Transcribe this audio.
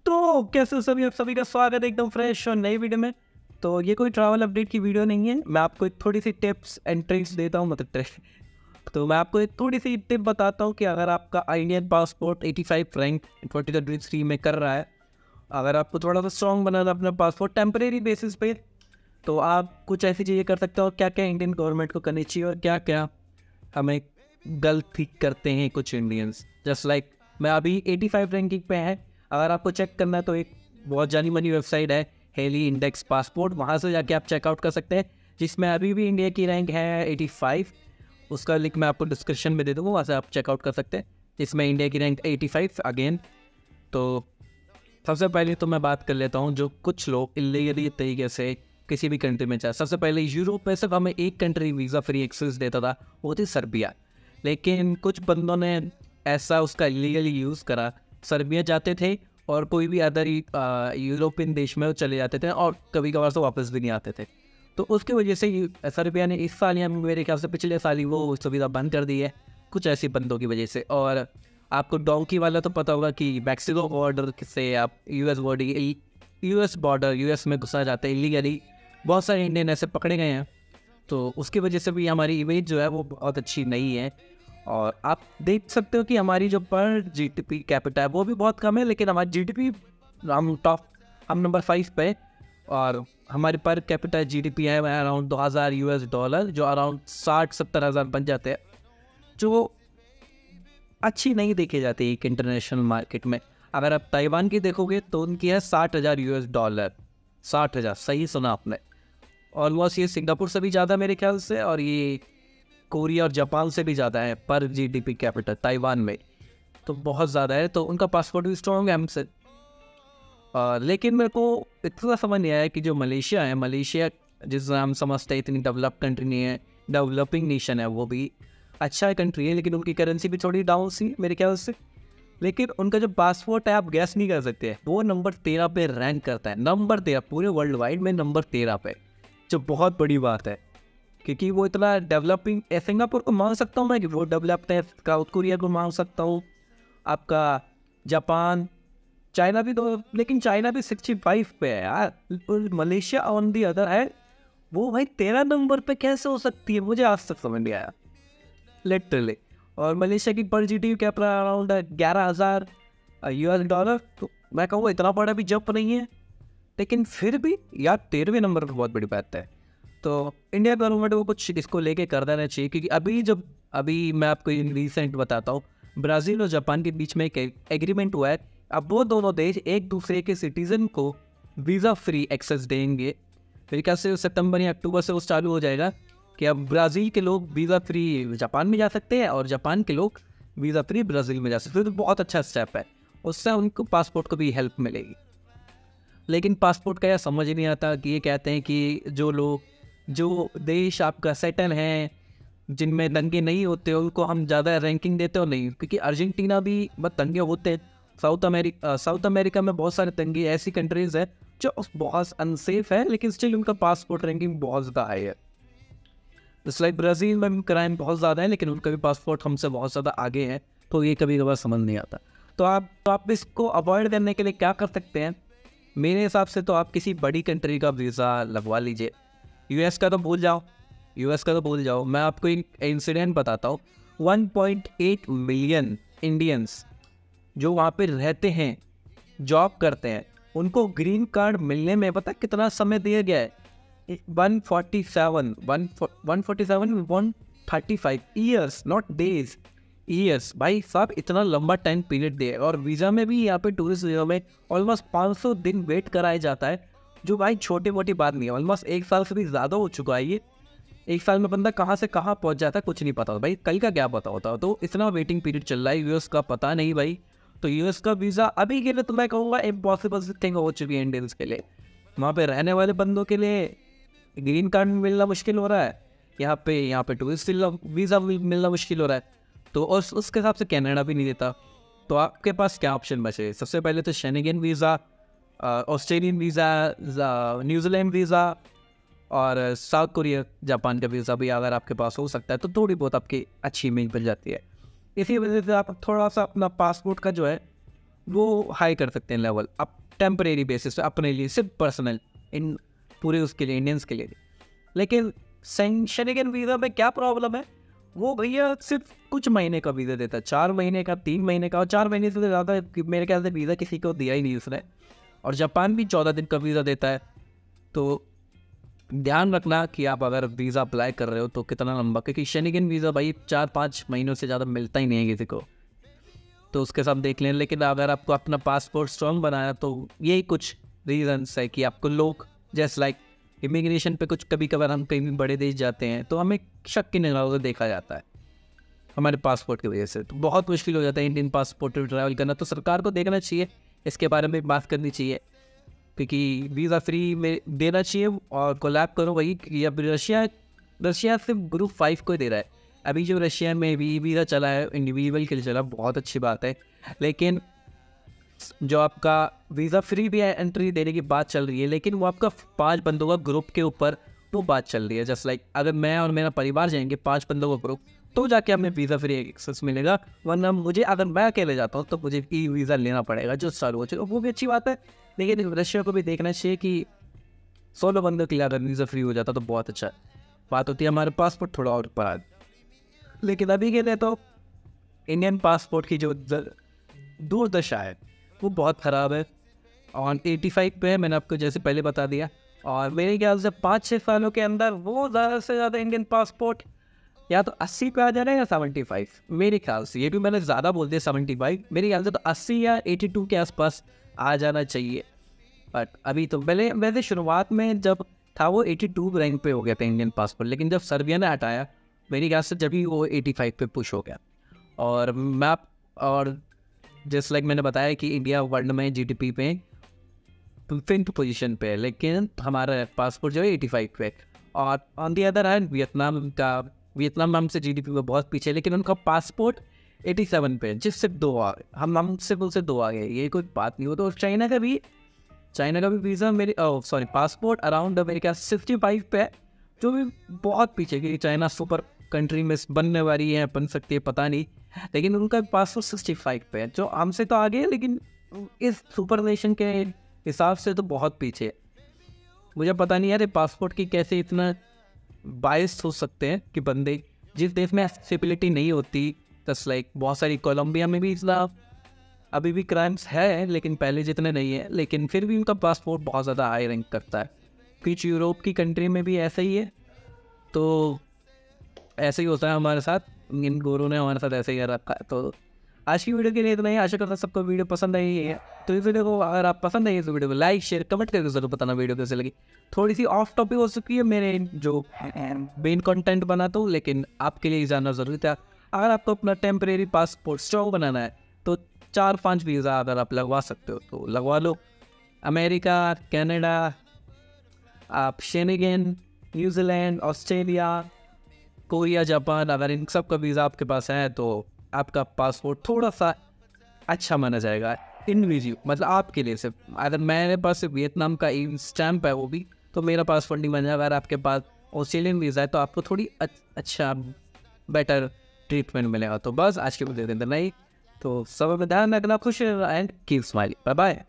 तो कैसे हो सभी, आप सभी का स्वागत है एकदम फ्रेश और नई वीडियो में। तो ये कोई ट्रैवल अपडेट की वीडियो नहीं है, मैं आपको एक थोड़ी सी टिप्स एंड ट्रिक्स देता हूँ, मतलब तो मैं आपको एक थोड़ी सी टिप बताता हूँ कि अगर आपका इंडियन पासपोर्ट 85 रैंक 2023 में कर रहा है, अगर आपको थोड़ा सा स्ट्रॉन्ग बनाना अपना पासपोर्ट टेम्परेरी बेसिस पे, तो आप कुछ ऐसी चीज़ें कर सकते हो। क्या क्या इंडियन गवर्नमेंट को करनी चाहिए और क्या क्या हमें गलती करते हैं कुछ इंडियंस। जस्ट लाइक मैं अभी 85 रैंकिंग पे है। अगर आपको चेक करना है तो एक बहुत जानी मानी वेबसाइट है हेली इंडेक्स पासपोर्ट, वहाँ से जाके आप चेकआउट कर सकते हैं, जिसमें अभी भी इंडिया की रैंक है 85। उसका लिंक मैं आपको डिस्क्रिप्शन में दे दूँगा, वहाँ से आप चेकआउट कर सकते हैं, जिसमें इंडिया की रैंक 85 अगेन। तो सबसे पहले तो मैं बात कर लेता हूँ जो कुछ लोग इलीगली तरीके से किसी भी कंट्री में चाहे। सबसे पहले यूरोप में सिर्फ हमें एक कंट्री वीज़ा फ्री एक्सेस देता था, वो थी सर्बिया। लेकिन कुछ बंदों ने ऐसा उसका इलीगली यूज़ करा, सर्बिया जाते थे और कोई भी अदर यूरोपियन देश में वो चले जाते थे और कभी कभार तो वापस भी नहीं आते थे। तो उसकी वजह से सर्बिया ने इस साल या मेरे ख्याल से पिछले साल ही वो सुविधा बंद कर दी है, कुछ ऐसी बंदों की वजह से। और आपको डोंकी वाला तो पता होगा कि मैक्सिको बॉर्डर से आप यूएस बॉर्डर यूएस में घुसा जाते हैं इलीगली, बहुत सारे इंडियन ऐसे पकड़े गए हैं। तो उसकी वजह से भी हमारी इमेज जो है वो बहुत अच्छी नहीं है। और आप देख सकते हो कि हमारी जो पर जीडीपी कैपिटा है वो भी बहुत कम है, लेकिन हमारी जीडीपी हम नंबर 5 पे, और हमारे पर कैपिटा जीडीपी है अराउंड 2000 यूएस डॉलर, जो अराउंड 60-70 हज़ार बन जाते हैं, जो अच्छी नहीं देखी जाती एक इंटरनेशनल मार्केट में। अगर आप ताइवान की देखोगे तो उनकी है 60,000 यूएस डॉलर, 60,000, सही सुना आपने। ऑलमोस्ट ये सिंगापुर से भी ज़्यादा मेरे ख्याल से, और ये कोरिया और जापान से भी ज़्यादा है पर जीडीपी कैपिटल ताइवान में, तो बहुत ज़्यादा है। तो उनका पासपोर्ट भी स्ट्रॉन्ग है हमसे। लेकिन मेरे को इतना समझ नहीं आया कि जो मलेशिया है, मलेशिया जिस हम समझते हैं इतनी डेवलप कंट्री नहीं है, डेवलपिंग नेशन है, वो भी अच्छा कंट्री है, लेकिन उनकी करेंसी भी थोड़ी डाउन सी मेरे ख्याल से। लेकिन उनका जो पासपोर्ट है आप गैस नहीं कर सकते, वो नंबर 13 पे रैंक करता है, नंबर 13 पूरे वर्ल्ड वाइड में नंबर 13 पे, जो बहुत बड़ी बात है, क्योंकि वो इतना डेवलपिंग है। सिंगापुर को मान सकता हूँ मैं कि वो डेवलप्ड है, साउथ कोरिया को मान सकता हूँ, आपका जापान, चाइना भी तो, लेकिन चाइना भी 65 पे है यार। मलेशिया ऑन दी अदर है, वो भाई 13 नंबर पे कैसे हो सकती है, मुझे आज तक समझ नहीं आया लिटरली। और मलेशिया की पर GDP capital around 11,000 US dollar, तो मैं कहूँगा इतना बड़ा भी जंप नहीं है, लेकिन फिर भी यार 13वें नंबर पर बहुत बड़ी बात है। तो इंडिया गवर्नमेंट को कुछ इसको लेके कर देना चाहिए, क्योंकि अभी मैं आपको रिसेंट बताता हूँ, ब्राज़ील और जापान के बीच में एक एग्रीमेंट हुआ है। अब वो दोनों देश एक दूसरे के सिटीज़न को वीज़ा फ्री एक्सेस देंगे। मेरे ख्याल से सितंबर या अक्टूबर से उस चालू हो जाएगा कि अब ब्राज़ील के लोग वीज़ा फ्री जापान में जा सकते हैं और जापान के लोग वीज़ा फ्री ब्राज़ील में जा सकते हैं। तो बहुत अच्छा स्टेप है, उससे उनको पासपोर्ट को भी हेल्प मिलेगी। लेकिन पासपोर्ट का यह समझ ही नहीं आता कि ये कहते हैं कि जो देश आपका सेटल हैं, जिनमें दंगे नहीं होते उनको हम ज़्यादा रैंकिंग देते हो नहीं, क्योंकि अर्जेंटीना भी बहुत दंगे होते हैं। साउथ अमेरिका में बहुत सारे दंगे, ऐसी कंट्रीज़ हैं जो बहुत अनसेफ है, लेकिन स्टिल उनका पासपोर्ट रैंकिंग बहुत ज़्यादा हाई है। जस्ट लाइक ब्राज़ील में भी क्राइम बहुत ज़्यादा है, लेकिन उनका भी पासपोर्ट हमसे बहुत ज़्यादा आगे है, तो ये कभी कभार समझ नहीं आता। तो आप इसको अवॉइड करने के लिए क्या कर सकते हैं? मेरे हिसाब से तो आप किसी बड़ी कंट्री का वीज़ा लगवा लीजिए। यूएस का तो भूल जाओ, मैं आपको एक इंसिडेंट बताता हूँ। 1.8 मिलियन इंडियंस जो वहाँ पे रहते हैं, जॉब करते हैं, उनको ग्रीन कार्ड मिलने में पता कितना समय दिया गया है? 135 ईयर्स, नॉट डेज, ईयर्स। भाई साहब इतना लंबा टाइम पीरियड दिया। और वीज़ा में भी यहाँ पे टूरिस्ट वीज़ा में ऑलमोस्ट 500 दिन वेट कराया जाता है, जो भाई छोटी मोटी बात नहीं है। ऑलमोस्ट 1 साल से भी ज़्यादा हो चुका है ये। 1 साल में बंदा कहाँ से कहाँ पहुँच जाता है कुछ नहीं पता भाई, कल का क्या पता होता। तो इतना वेटिंग पीरियड चल रहा है यूएस का, पता नहीं भाई। तो यूएस का वीज़ा अभी के लिए तो मैं कहूँगा इम्पॉसिबल थिंग हो चुकी है इंडियंस के लिए। वहाँ पे रहने वाले बंदों के लिए ग्रीन कार्ड मिलना मुश्किल हो रहा है, यहाँ पे टूरिस्ट वीज़ा मिलना मुश्किल हो रहा है। तो उसके हिसाब से कनाडा भी नहीं देता। तो आपके पास क्या ऑप्शन बचे? सबसे पहले तो Schengen visa, Australian visa, New Zealand visa, और साउथ कोरिया जापान का वीज़ा भी अगर आपके पास हो सकता है तो थोड़ी बहुत आपकी अच्छी इमेज बन जाती है। इसी वजह से आप थोड़ा सा अपना पासपोर्ट का जो है वो हाई कर सकते हैं लेवल अब टेम्परेरी बेसिस पे अपने लिए, सिर्फ पर्सनल, इन पूरे उसके लिए, इंडियंस के लिए। लेकिन शेंगेन वीज़ा में क्या प्रॉब्लम है, वो भैया सिर्फ कुछ महीने का वीज़ा देता है, 4 महीने का, 3 महीने का, और 4 महीने से ज़्यादा मेरे ख्याल से वीज़ा किसी को दिया ही नहीं उसने। और जापान भी 14 दिन का वीज़ा देता है। तो ध्यान रखना कि आप अगर वीज़ा अप्लाई कर रहे हो तो कितना लंबा, क्योंकि शेंगेन वीज़ा भाई 4-5 महीनों से ज़्यादा मिलता ही नहीं है किसी को, तो उसके साथ देख लें। लेकिन अगर आपको अपना पासपोर्ट स्ट्रॉन्ग बनाना, तो यही कुछ रीजंस है कि आपको लोग जैसे लाइक इमिग्रेशन पे कुछ कभी कभार हम कहीं भी बड़े देश जाते हैं तो हमें शक की निगाहों से देखा जाता है हमारे पासपोर्ट की वजह से, तो बहुत मुश्किल हो जाता है इंडियन पासपोर्ट पर ट्रैवल करना। तो सरकार को देखना चाहिए, इसके बारे में बात करनी चाहिए, क्योंकि वीज़ा फ्री में देना चाहिए और कोलैब करो वही कि अब रशिया सिर्फ ग्रुप 5 को ही दे रहा है। अभी जो रशिया में भी वीज़ा चला है इंडिविजुअल के लिए चला, बहुत अच्छी बात है। लेकिन जो आपका वीज़ा फ्री भी है एंट्री देने की बात चल रही है, लेकिन वो आपका 5 बंदों का ग्रुप के ऊपर वो बात चल रही है। जस्ट लाइक अगर मैं और मेरा परिवार जाएंगे 5 बंदों का ग्रुप, तो जाके हमें वीज़ा फ्री एक्सेस मिलेगा। वरना मुझे, अगर मैं अकेले जाता हूँ तो मुझे ई वीज़ा लेना पड़ेगा जो चालू हो चुका, वो भी अच्छी बात है। लेकिन रशिया को भी देखना चाहिए कि 16 बंदों के लिए अगर वीज़ा फ्री हो जाता तो बहुत अच्छा बात होती है, हमारे पासपोर्ट थोड़ा और ऊपर। लेकिन अभी के लिए तो इंडियन पासपोर्ट की जो दुर्दशा है वो बहुत ख़राब है। और 85 पे है, मैंने आपको जैसे पहले बता दिया। और मेरे ख्याल से 5-6 सालों के अंदर वो ज़्यादा से ज़्यादा इंडियन पासपोर्ट या तो 80 पे आ जाना है या 75, मेरे ख्याल से। ये भी मैंने ज़्यादा बोल दिया 75, मेरे ख्याल से तो 80 या 82 के आसपास आ जाना चाहिए। बट अभी तो पहले वैसे शुरुआत में जब था वो 82 रैंक पे हो गया था इंडियन पासपोर्ट, लेकिन जब सर्बिया ने हटाया मेरे ख्याल से जब भी वो 85 पे पुश हो गया। और मैप और जस्ट लाइक मैंने बताया कि इंडिया वर्ल्ड में जीडीपी पे 5th पोजीशन पे है, लेकिन हमारा पासपोर्ट जो है 85 पे। और on the other hand Vietnam हमसे जीडीपी में बहुत पीछे है, लेकिन उनका पासपोर्ट 87 पे है, जिससे 2 आ गए, हमसे उनसे 2 आ गए, ये कोई बात नहीं हो। तो चाइना का भी वीज़ा मेरे पासपोर्ट अराउंड मेरे क्या 65 पे है, जो भी बहुत पीछे, क्योंकि चाइना सुपर कंट्री में बनने वाली है, बन सकती है पता नहीं, लेकिन उनका पासपोर्ट 65 पे है, जो हमसे तो आगे है लेकिन इस सुपर नेशन के हिसाब से तो बहुत पीछे है। मुझे पता नहीं यार ये पासपोर्ट की कैसे इतना बायस हो सकते हैं कि बंदे जिस देश में एक्सेसिबिलिटी नहीं होती, जस्ट लाइक बहुत सारी कोलंबिया में भी इतना अभी भी क्राइम्स है, लेकिन पहले जितने नहीं है, लेकिन फिर भी उनका पासपोर्ट बहुत ज़्यादा हाई रैंक करता है। कुछ यूरोप की कंट्री में भी ऐसा ही है, तो ऐसे ही होता है हमारे साथ, इन गोरों ने हमारे साथ ऐसे ही कर रखा है। तो आज की वीडियो के लिए इतना ही, आशा करता सबको वीडियो पसंद आई है। तो इस वीडियो को अगर आप पसंद आई इस वीडियो को लाइक शेयर कमेंट करके जरूर बताना वीडियो कैसे लगी। थोड़ी सी ऑफ टॉपिक हो सकती है मेरे जो मेन कंटेंट बनाता हूँ, लेकिन आपके लिए जानना ज़रूरी था। अगर आपको अपना टेम्परेरी पासपोर्ट स्ट्रॉन्ग बनाना है तो 4-5 वीज़ा अगर आप लगवा सकते हो तो लगवा लो। अमेरिका, कनाडा, आप Schengen, New Zealand, Australia, Korea, Japan, अगर इन सब का वीज़ा आपके पास है तो आपका पासपोर्ट थोड़ा सा अच्छा माना जाएगा इंडिविजुअल, मतलब आपके लिए सिर्फ। अगर मेरे पास वियतनाम का स्टैम्प है वो भी, तो मेरा पासपोर्ट नहीं बन जाएगा। अगर आपके पास ऑस्ट्रेलियन वीज़ा है तो आपको थोड़ी अच्छा बेटर ट्रीटमेंट मिलेगा। तो बस आज के वीडियो के अंदर नहीं, तो सब में ध्यान रखना, खुश and keep smiling. Bye bye.